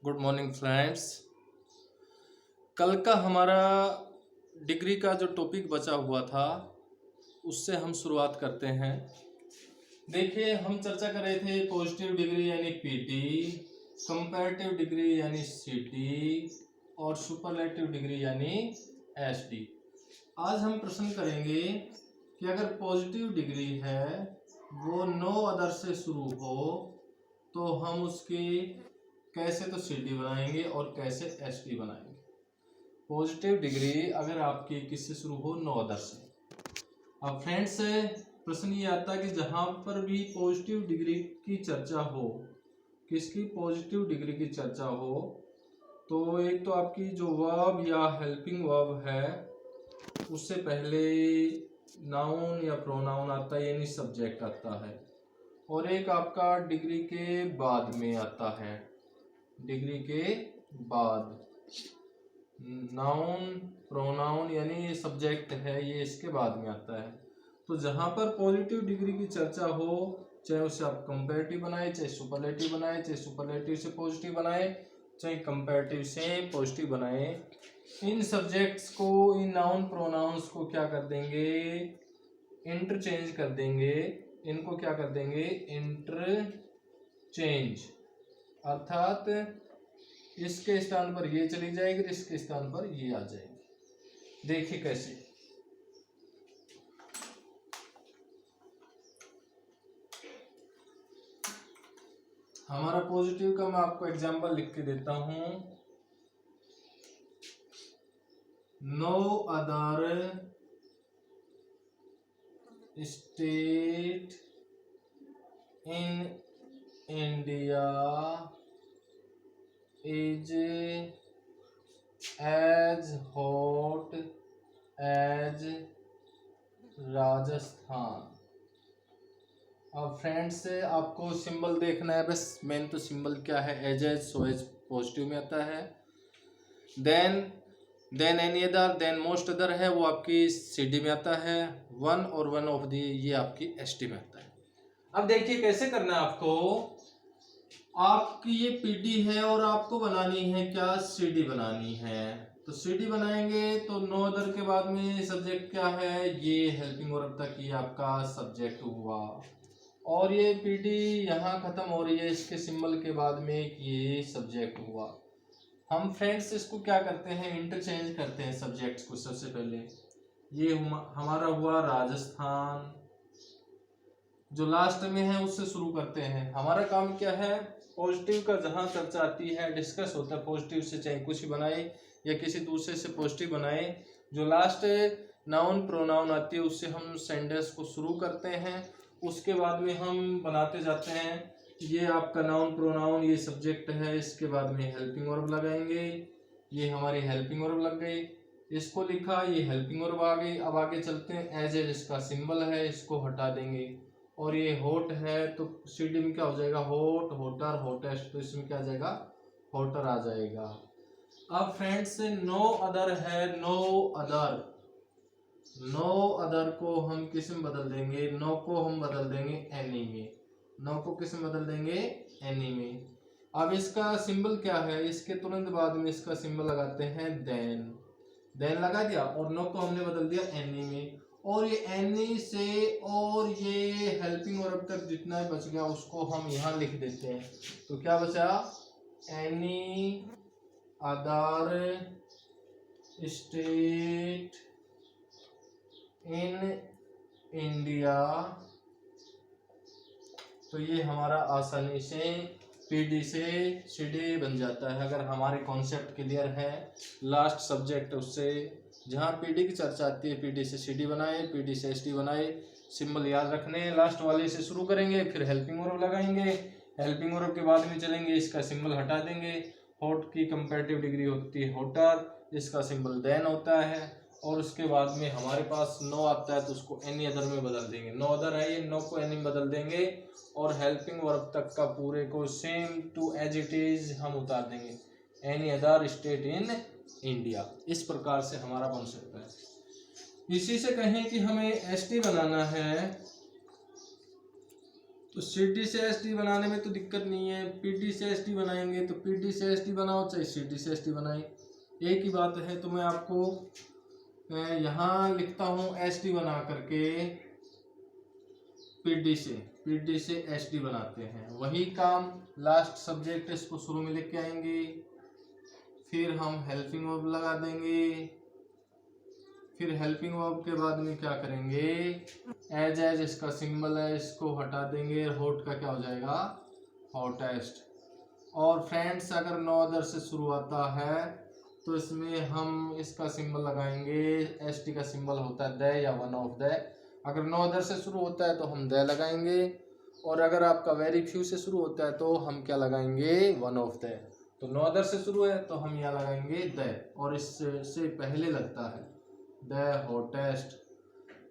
Good morning friends. कल का हमारा डिग्री का जो टॉपिक बचा हुआ था उससे हम शुरुआत करते हैं। देखिए, हम चर्चा कर रहे थे पॉजिटिव डिग्री यानी पीटी, कंपैरेटिव डिग्री यानी सीटी और सुपरलेटिव डिग्री यानी एसडी। आज हम प्रश्न करेंगे कि अगर पॉजिटिव डिग्री है वो नो अदर से शुरू हो तो हम उसकी कैसे तो सीडी बनाएंगे और कैसे एसडी बनाएंगे। पॉजिटिव डिग्री अगर आपकी किससे शुरू हो, नो अदर से। अब फ्रेंड्स, प्रश्न ये आता है कि जहां पर भी पॉजिटिव डिग्री की चर्चा हो, किसकी पॉजिटिव डिग्री की चर्चा हो, तो एक तो आपकी जो वर्ब या हेल्पिंग वर्ब है उससे पहले नाउन या प्रोनाउन आता है यानी सब्जेक्ट आता है, और एक आपका डिग्री के बाद में आता है। डिग्री के बाद नाउन प्रोनाउन यानी सब्जेक्ट है, ये इसके बाद में आता है। तो जहां पर पॉजिटिव डिग्री की चर्चा हो, चाहे उसे आप कंपैरेटिव बनाए, चाहे सुपरलेटिव बनाए, चाहे सुपरलेटिव से पॉजिटिव बनाए, चाहे कंपैरेटिव से पॉजिटिव बनाए, इन सब्जेक्ट्स को, इन नाउन प्रोनाउंस को क्या कर देंगे, इंटरचेंज कर देंगे। इनको क्या कर देंगे, इंटरचेंज, अर्थात इसके स्थान पर ये चली जाएगी, इसके स्थान पर ये आ जाएगी। देखिए कैसे। हमारा पॉजिटिव का मैं आपको एग्जांपल लिख के देता हूं। No other state in India is as hot as Rajasthan. अब फ्रेंड्स, आपको सिंबल देखना है बस। मेन तो सिंबल क्या है, एज सो एज पॉजिटिव में आता है। Than any other, than most other है वो आपकी सीडी में आता है। वन और वन ऑफ दी ये आपकी एसटी में आता है। अब देखिए कैसे करना है आपको। आपकी ये पीडी है और आपको बनानी है क्या, सीडी बनानी है। तो सीडी बनाएंगे तो नो अदर के बाद में सब्जेक्ट क्या है, ये हेल्पिंग वर्ब तक ये आपका सब्जेक्ट हुआ, और ये पीडी यहाँ खत्म हो रही है इसके सिंबल के बाद में ये सब्जेक्ट हुआ। हम फ्रेंड्स इसको क्या करते हैं, इंटरचेंज करते हैं सब्जेक्ट्स को। सबसे पहले ये हमारा हुआ राजस्थान, जो लास्ट में है उससे शुरू करते हैं। हमारा काम क्या है, पॉजिटिव का जहां चर्चा आती है, डिस्कस होता है पॉजिटिव से, चाहे कुछ ही बनाए या किसी दूसरे से पॉजिटिव बनाए, जो लास्ट नाउन प्रोनाउन आती है उससे हम सेंटेंस को शुरू करते हैं। उसके बाद में हम बनाते जाते हैं। ये आपका नाउन प्रोनाउन ये सब्जेक्ट है, इसके बाद में हेल्पिंग वर्ब लगाएंगे। ये हमारी हेल्पिंग वर्ब लग गई, इसको लिखा, ये हेल्पिंग वर्ब आ गई। अब आगे चलते हैं। एज इसका सिंबल है, इसको हटा देंगे। और ये हॉट है तो सीडी में क्या हो जाएगा, हॉट, होटर, हॉटेस्ट, तो इसमें क्या आ जाएगा, हॉटर आ जाएगा। अब फ्रेंड्स, नो अदर है, नो अदर, नो अदर को हम किस में बदल देंगे, नो को हम बदल देंगे एनी में। नो को किस में बदल देंगे, एनी में। अब इसका सिंबल क्या है, इसके तुरंत बाद में इसका सिंबल लगाते हैं देन। देन लगा दिया और नो को हमने बदल दिया एनी में। और ये एनी से और ये हेल्पिंग वर्ब तक जितना बच गया उसको हम यहाँ लिख देते हैं। तो क्या बचा, any other state in India. तो ये हमारा आसानी से पीडी से सीडी बन जाता है। अगर हमारे कॉन्सेप्ट क्लियर है, लास्ट सब्जेक्ट उससे जहाँ पीडी की चर्चा आती है, पीडी से सीडी बनाए, पीडी से एसडी बनाए। सिंबल याद रखने, लास्ट वाले से शुरू करेंगे, फिर हेल्पिंग वर्ब लगाएंगे, हेल्पिंग वर्ब के बाद में चलेंगे, इसका सिंबल हटा देंगे। हॉट की कंपैरेटिव डिग्री होती है होटर, इसका सिंबल देन होता है। और उसके बाद में हमारे पास नो आता है तो उसको एनी अदर में बदल देंगे। नो अदर है ये, नो को एनी में बदल देंगे और हेल्पिंग वर्ब तक का पूरे को same to as it is हम उतार देंगे, any other state in India. इस प्रकार से हमारा बन सकता है। इसी से कहें कि हमें एसटी बनाना है तो CD से SD बनाने में तो दिक्कत नहीं है, PD से SD बनाएंगे तो PD से SD बनाओ चाहे CD से SD बनाए, एक ही बात है। तो मैं आपको यहाँ लिखता हूँ SD बना करके PD से HD बनाते हैं, वही काम लास्ट सब्जेक्ट इसको शुरू में लेके आएंगे, फिर हम हेल्पिंग वर्ब लगा देंगे, फिर हेल्पिंग वर्ब के बाद में क्या करेंगे, एज इसका सिंबल है इसको हटा देंगे, होट का क्या हो जाएगा हॉटेस्ट। और फ्रेंड्स अगर नो अदर से शुरू आता है तो इसमें हम इसका सिंबल लगाएंगे, SD का सिंबल होता है द या वन ऑफ द। अगर नो अदर से शुरू होता है तो हम द लगाएंगे, और अगर आपका वेरी फ्यू से शुरू होता है तो हम क्या लगाएंगे वन ऑफ द। तो नो अदर से शुरू है तो हम यहाँ लगाएंगे द, और इससे पहले लगता है द हॉटेस्ट।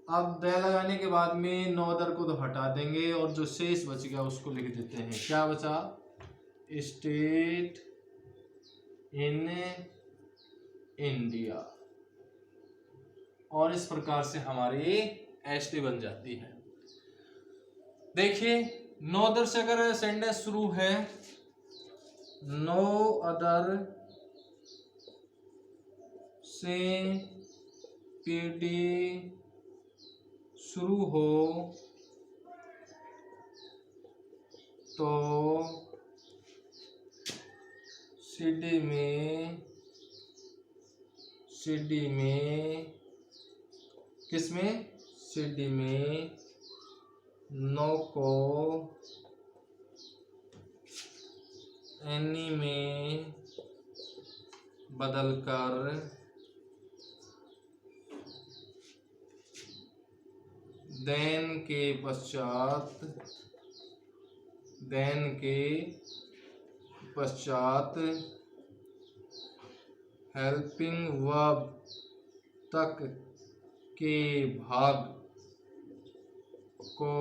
अब द लगाने के बाद में नो अदर को तो हटा देंगे, और जो शेष बच गया उसको लिख देते हैं, क्या बचा, स्टेट इन इंडिया। और इस प्रकार से हमारी SD बन जाती है। देखिए नो अदर से अगर सेंटेंस शुरू है, नो अदर से PD शुरू हो तो CD में किसमें, CD में नो को एनी में बदलकर देन के पश्चात हेल्पिंग वर्ब तक के भाग को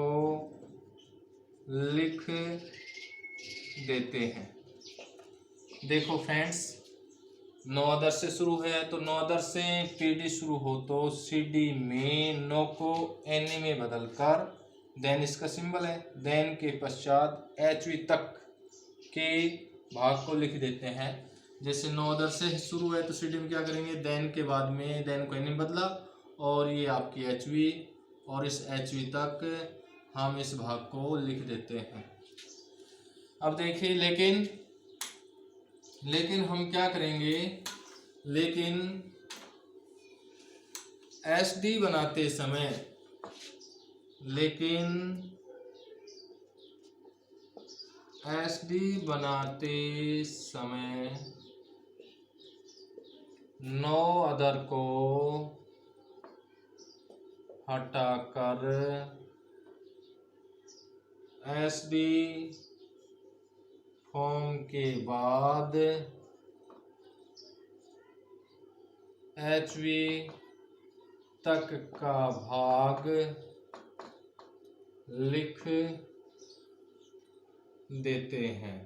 लिख देते हैं। देखो फ्रेंड्स, नो अदर से शुरू है तो नो अदर से PD शुरू हो तो CD में नो को एनी में बदलकर देन इसका सिंबल है, देन के पश्चात HV तक के भाग को लिख देते हैं। जैसे नो अदर से शुरू है तो CD में क्या करेंगे, देन के बाद में देन को एनी में बदला और ये आपकी HV, और इस HV तक हम इस भाग को लिख देते हैं। अब देखिए लेकिन हम क्या करेंगे, लेकिन SD बनाते समय नो अदर को हटाकर SD फॉर्म के बाद HV तक का भाग लिख देते हैं।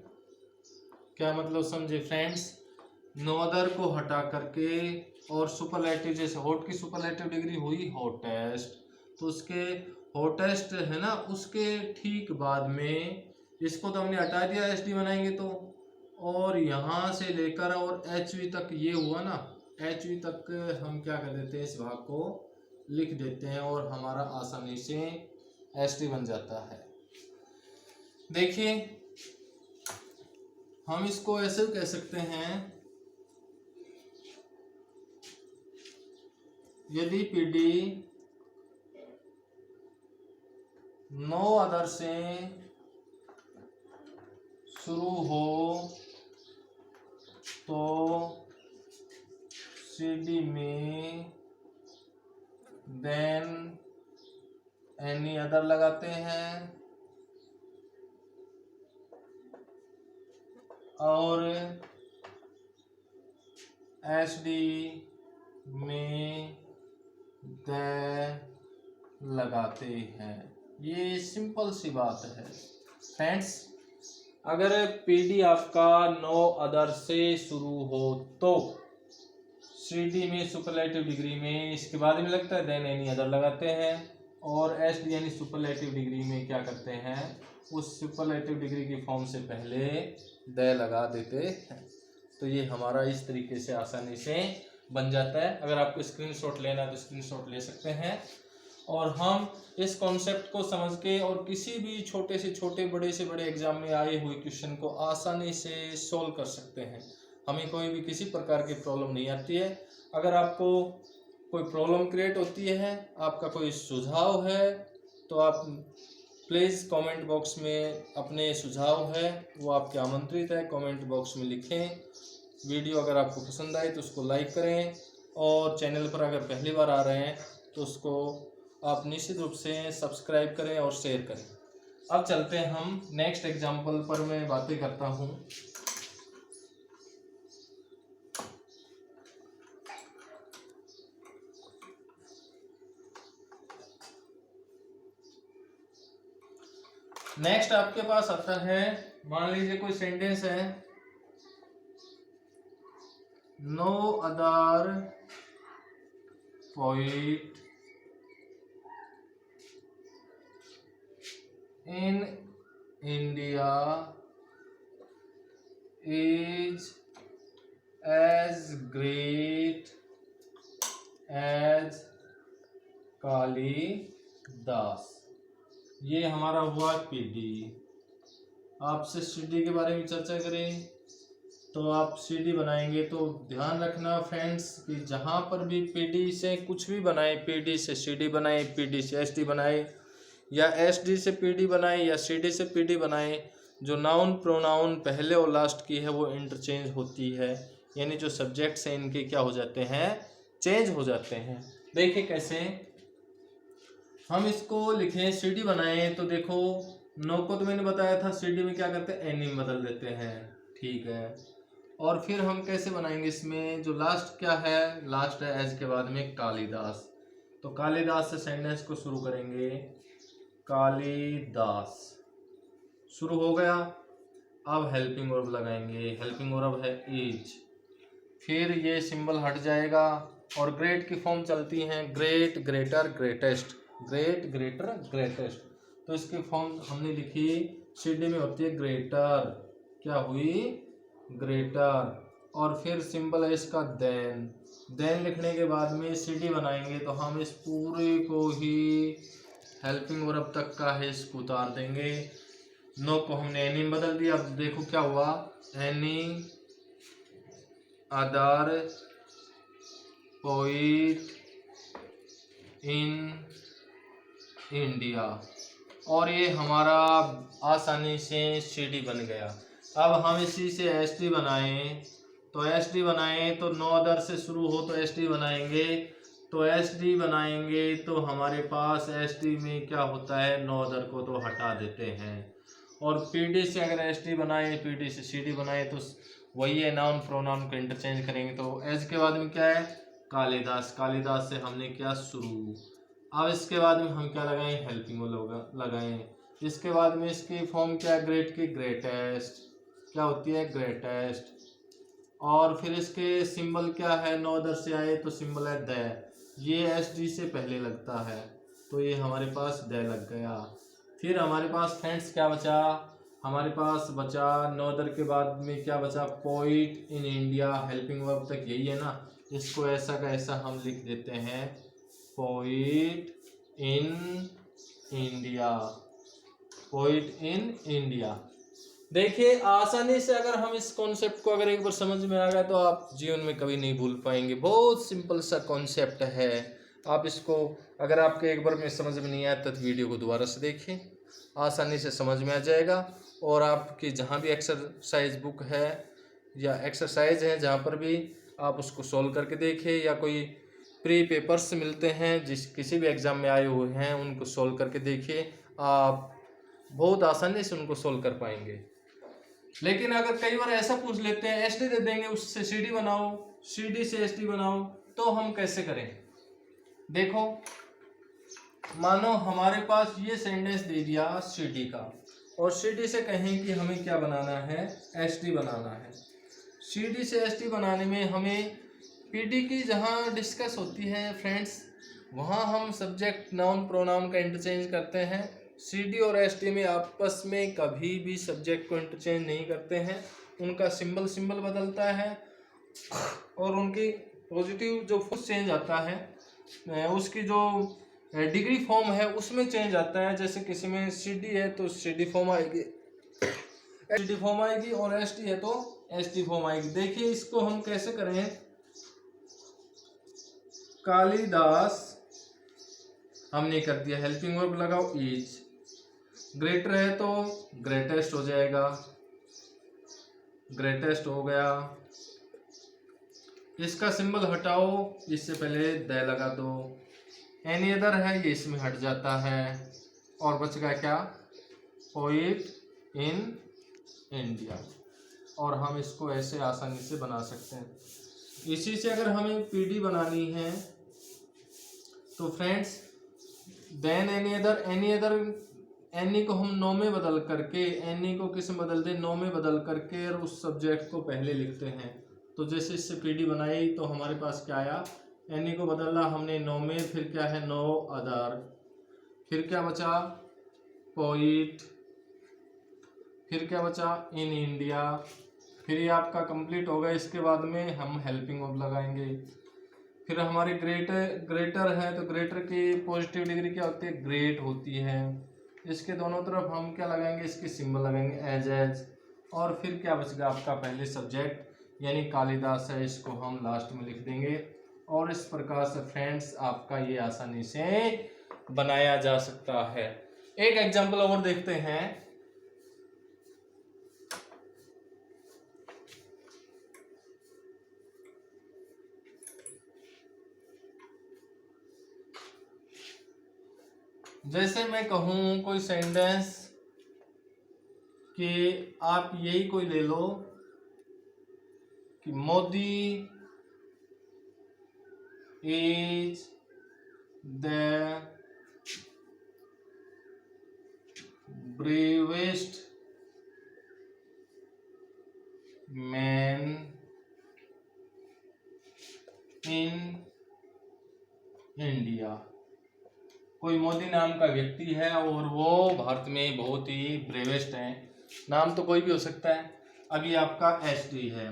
क्या मतलब समझे फ्रेंड्स, नो अदर को हटा करके और सुपरलेटिव, जैसे हॉट की सुपरलेटिव डिग्री हुई हॉटेस्ट, तो उसके हॉटेस्ट है ना, उसके ठीक बाद में इसको तो हमने हटा दिया, SD बनाएंगे तो, और यहाँ से लेकर और HV तक ये हुआ ना, HV तक हम क्या कर देते हैं, इस भाग को लिख देते हैं और हमारा आसानी से SD बन जाता है। देखिए हम इसको ऐसे कह सकते हैं, यदि PD नो अदर से शुरू हो तो CD में देन एनी अदर लगाते हैं, और SD में द लगाते हैं। ये सिंपल सी बात है फ्रेंड्स। अगर PD आपका नो अदर से शुरू हो तो CD में सुपरलेटिव डिग्री में इसके बाद में लगता है, देन एनी अदर लगाते हैं, और एस डी यानी सुपरलेटिव डिग्री में क्या करते हैं, उस सुपरलेटिव डिग्री की फॉर्म से पहले द लगा देते हैं। तो ये हमारा इस तरीके से आसानी से बन जाता है। अगर आपको स्क्रीनशॉट लेना है तो स्क्रीनशॉट ले सकते हैं। और हम इस कॉन्सेप्ट को समझ के और किसी भी छोटे से छोटे बड़े से बड़े एग्जाम में आए हुए क्वेश्चन को आसानी से सोल्व कर सकते हैं। हमें कोई भी किसी प्रकार की प्रॉब्लम नहीं आती है। अगर आपको कोई प्रॉब्लम क्रिएट होती है, आपका कोई सुझाव है, तो आप प्लीज़ कमेंट बॉक्स में अपने सुझाव है वो आपके आमंत्रित है, कमेंट बॉक्स में लिखें। वीडियो अगर आपको पसंद आए तो उसको लाइक करें, और चैनल पर अगर पहली बार आ रहे हैं तो उसको आप निश्चित रूप से सब्सक्राइब करें और शेयर करें। अब चलते हैं हम नेक्स्ट एग्जाम्पल पर, मैं बातें करता हूँ। नेक्स्ट आपके पास आता है, मान लीजिए कोई सेंटेंस है, no other poet in India is as great as Kalidas. ये हमारा हुआ पीडी। आपसे सीडी के बारे में चर्चा करें तो आप सीडी बनाएंगे तो ध्यान रखना फ्रेंड्स कि जहाँ पर भी पीडी से कुछ भी बनाए, पीडी से सीडी बनाए, पीडी से एसडी बनाए, या एसडी से पीडी बनाए, या सीडी से पीडी बनाए, जो नाउन प्रोनाउन पहले और लास्ट की है वो इंटरचेंज होती है। यानी जो सब्जेक्ट्स हैं इनके क्या हो जाते हैं, चेंज हो जाते हैं। देखिए कैसे हम इसको लिखें, सीडी बनाएं तो देखो नो को तो मैंने बताया था, सीडी में क्या करते हैं, एनी बदल देते हैं, ठीक है। और फिर हम कैसे बनाएंगे, इसमें जो लास्ट क्या है, लास्ट है एज के बाद में कालिदास। तो कालिदास से सेंटेंस को शुरू करेंगे, कालिदास शुरू हो गया। अब हेल्पिंग वर्ब लगाएंगे, हेल्पिंग वर्ब है इज, फिर ये सिंबल हट जाएगा और ग्रेट की फॉर्म चलती हैं, great, greater, greatest, great, greater, greatest. तो इसकी फॉर्म हमने लिखी, सीडी में होती है ग्रेटर, क्या हुई, ग्रेटर। और फिर सिंबल है इसका देन, देन लिखने के बाद में सीडी बनाएंगे तो हम इस पूरे को ही हेल्पिंग वर्ब तक का है इसको उतार देंगे। नो को हमने एनी में बदल दिया। अब देखो क्या हुआ, any other poet in India, और ये हमारा आसानी से सीडी बन गया। अब हम इसी से एसडी बनाएं तो एसडी बनाएं तो नो अदर से शुरू हो तो एसडी बनाएंगे, तो एसडी बनाएंगे तो हमारे पास एसडी में क्या होता है, नो अदर को तो हटा देते हैं। और पीडी से अगर एसडी बनाए, पीडी से सीडी बनाए तो वही है, नाउन प्रोनाउन को इंटरचेंज करेंगे। तो एज के बाद में क्या है, कालिदास, कालिदास से हमने क्या शुरू। अब इसके बाद में हम क्या लगाएं, हेल्पिंग लगाएं। इसके बाद में इसकी फॉर्म क्या है, ग्रेट की ग्रेटेस्ट, क्या होती है, ग्रेटेस्ट। और फिर इसके सिंबल क्या है, नो अदर से आए तो सिंबल है द, ये एस डी से पहले लगता है तो ये हमारे पास द लग गया। फिर हमारे पास फ्रेंड्स क्या बचा, हमारे पास बचा नो अदर के बाद में क्या बचा, poet in India, helping verb तक यही है ना, इसको ऐसा का ऐसा हम लिख देते हैं, poet in India, poet in India. देखिए आसानी से अगर हम इस कॉन्सेप्ट को अगर एक बार समझ में आ गया तो आप जीवन में कभी नहीं भूल पाएंगे। बहुत सिंपल सा कॉन्सेप्ट है। आप इसको अगर आपके एक बार में समझ में नहीं आया तो वीडियो को दोबारा से देखें, आसानी से समझ में आ जाएगा। और आपकी जहाँ भी एक्सरसाइज बुक है या एक्सरसाइज है जहाँ पर भी आप उसको सोल्व करके देखें, या कोई प्री पेपर्स मिलते हैं जिस किसी भी एग्ज़ाम में आए हुए हैं उनको सोल्व करके देखिए, आप बहुत आसानी से उनको सोल्व कर पाएंगे। लेकिन अगर कई बार ऐसा पूछ लेते हैं, एसडी दे देंगे उससे सीडी बनाओ, सीडी से एसडी बनाओ, तो हम कैसे करें। देखो मानो हमारे पास ये सेंटेंस दे दिया सीडी का, और सीडी से कहें कि हमें क्या बनाना है, एसडी बनाना है। सीडी से एसडी बनाने में हमें पीडी की जहाँ डिस्कस होती है फ्रेंड्स, वहाँ हम सब्जेक्ट नाउन प्रोनाउन का इंटरचेंज करते हैं। CD और SD में आपस में कभी भी सब्जेक्ट को इंटरचेंज नहीं करते हैं, उनका सिंबल बदलता है और उनकी पॉजिटिव जो फोर्स चेंज आता है उसकी जो डिग्री फॉर्म है उसमें चेंज आता है। जैसे किसी में CD है तो CD फॉर्म आएगी, SD फॉर्म आएगी, और SD है तो SD फॉर्म आएगी। देखिए इसको हम कैसे करें। कालिदास हमने कर दिया, हेल्पिंग वर्ब लगाओ इज, ग्रेटर है तो ग्रेटेस्ट हो जाएगा, ग्रेटेस्ट हो गया। इसका सिंबल हटाओ, इससे पहले द लगा दो। एनी अदर है ये इसमें हट जाता है, और बच गया क्या, पोइट इन इंडिया। और हम इसको ऐसे आसानी से बना सकते हैं। इसी से अगर हमें PD बनानी है तो friends than any other, any को हम नो में बदल करके, एनी को किस में बदल दें, नो में बदल करके, और उस सब्जेक्ट को पहले लिखते हैं। तो जैसे इससे PD बनाई तो हमारे पास क्या आया, एनी को बदला हमने नो में, फिर क्या है नो अदर, फिर क्या बचा पोइट, फिर क्या बचा इन इंडिया। फिर ये आपका कंप्लीट होगा। इसके बाद में हम हेल्पिंग वर्ब लगाएंगे। फिर हमारे ग्रेटर है तो ग्रेटर की पॉजिटिव डिग्री क्या होती है, ग्रेट होती है। इसके दोनों तरफ हम क्या लगाएंगे, इसके सिंबल लगाएंगे एज। और फिर क्या बच गया आपका पहले सब्जेक्ट यानी कालिदास है, इसको हम लास्ट में लिख देंगे। और इस प्रकार से फ्रेंड्स आपका ये आसानी से बनाया जा सकता है। एक एग्जाम्पल और देखते हैं। जैसे मैं कहूँ कोई सेंटेंस कि आप यही कोई ले लो कि Modi is the bravest man in India. कोई मोदी नाम का व्यक्ति है और वो भारत में बहुत ही ब्रेवेस्ट है। नाम तो कोई भी हो सकता है। अभी आपका SD है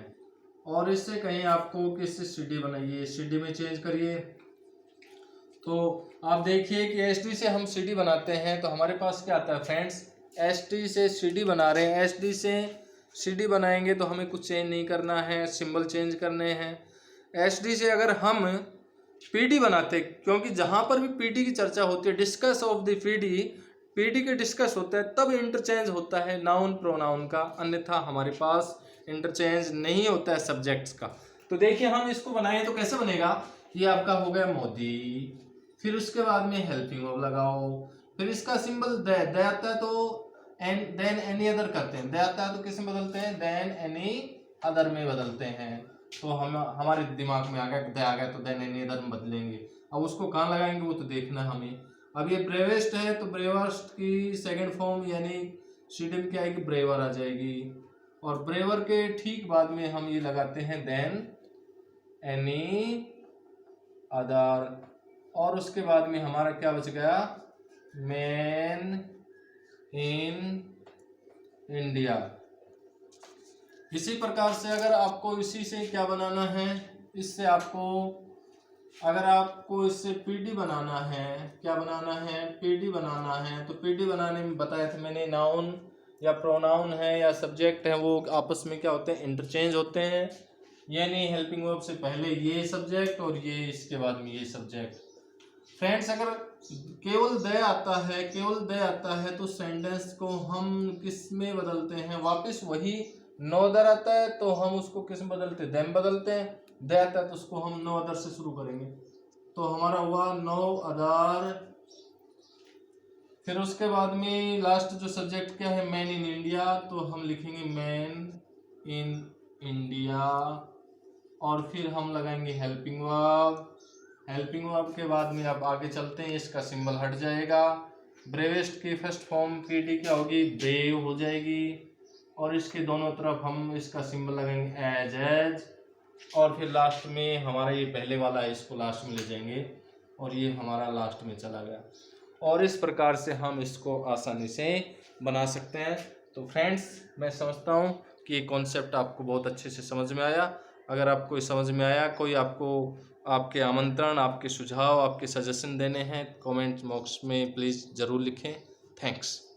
और इससे कहीं आपको किससे CD बनाइए, CD में चेंज करिए। तो आप देखिए कि SD से हम CD बनाते हैं तो हमारे पास क्या आता है फ्रेंड्स, SD से CD बना रहे हैं। SD से CD बनाएंगे तो हमें कुछ चेंज नहीं करना है, सिंबल चेंज करने हैं। SD से अगर हम PD बनाते, क्योंकि जहाँ पर भी PD की चर्चा होती है, डिस्कस ऑफ द PD के डिस्कस होता है, तब इंटरचेंज होता है नाउन प्रोनाउन का, अन्यथा हमारे पास इंटरचेंज नहीं होता है सब्जेक्ट्स का। तो देखिए हम इसको बनाएं तो कैसे बनेगा, ये आपका हो गया मोदी, फिर उसके बाद में हेल्पिंग वर्ब लगाओ, फिर इसका सिंबल द आता है तो देन एनी अदर करते हैं, द आता है तो किस में बदलते हैं, देन एनी अदर में बदलते हैं। तो हम हमारे दिमाग में आ गया, द आ गया तो देन एनी अदर में बदलेंगे। अब उसको कहाँ लगाएंगे वो तो देखना हमें। अब ये ब्रेवेस्ट है तो ब्रेवर्स्ट की सेकंड फॉर्म यानी CD में क्या आएगी, ब्रेवर आ जाएगी। और ब्रेवर के ठीक बाद में हम ये लगाते हैं देन एनी अदर, और उसके बाद में हमारा क्या बच गया, मैन इन इंडिया। इसी प्रकार से अगर आपको इसी से क्या बनाना है, इससे आपको अगर आपको इससे PD बनाना है, क्या बनाना है, PD बनाना है, तो PD बनाने में बताया था मैंने, नाउन या प्रोनाउन है या सब्जेक्ट है वो आपस में क्या होते हैं, इंटरचेंज होते हैं। यानी हेल्पिंग वर्ब से पहले ये सब्जेक्ट और ये इसके बाद में ये सब्जेक्ट। फ्रेंड्स अगर केवल द आता है तो सेंटेंस को हम किस में बदलते हैं, वापस वही नो अदर आता है तो हम उसको किस में बदलते हैं, देम बदलते हैं। द आता है तो उसको हम नो अदर से शुरू करेंगे, तो हमारा हुआ नो अदर। फिर उसके बाद में लास्ट जो सब्जेक्ट क्या है, मैन इन इंडिया, तो हम लिखेंगे मैन इन इंडिया। और फिर हम लगाएंगे हेल्पिंग वर्ब के बाद में आप आगे चलते हैं, इसका सिंबल हट जाएगा। ब्रेवेस्ट की फर्स्ट फॉर्म PD क्या होगी, ब्रेव हो जाएगी। और इसके दोनों तरफ हम इसका सिंबल लगाएंगे एज। और फिर लास्ट में हमारा ये पहले वाला है, इसको लास्ट में ले जाएंगे। और ये हमारा लास्ट में चला गया। और इस प्रकार से हम इसको आसानी से बना सकते हैं। तो फ्रेंड्स, मैं समझता हूँ कि ये कॉन्सेप्ट आपको बहुत अच्छे से समझ में आया। अगर आपको समझ में आया, कोई आपको आपके आमंत्रण, आपके सुझाव, आपके सजेशन देने हैं, कमेंट बॉक्स में प्लीज़ ज़रूर लिखें। थैंक्स।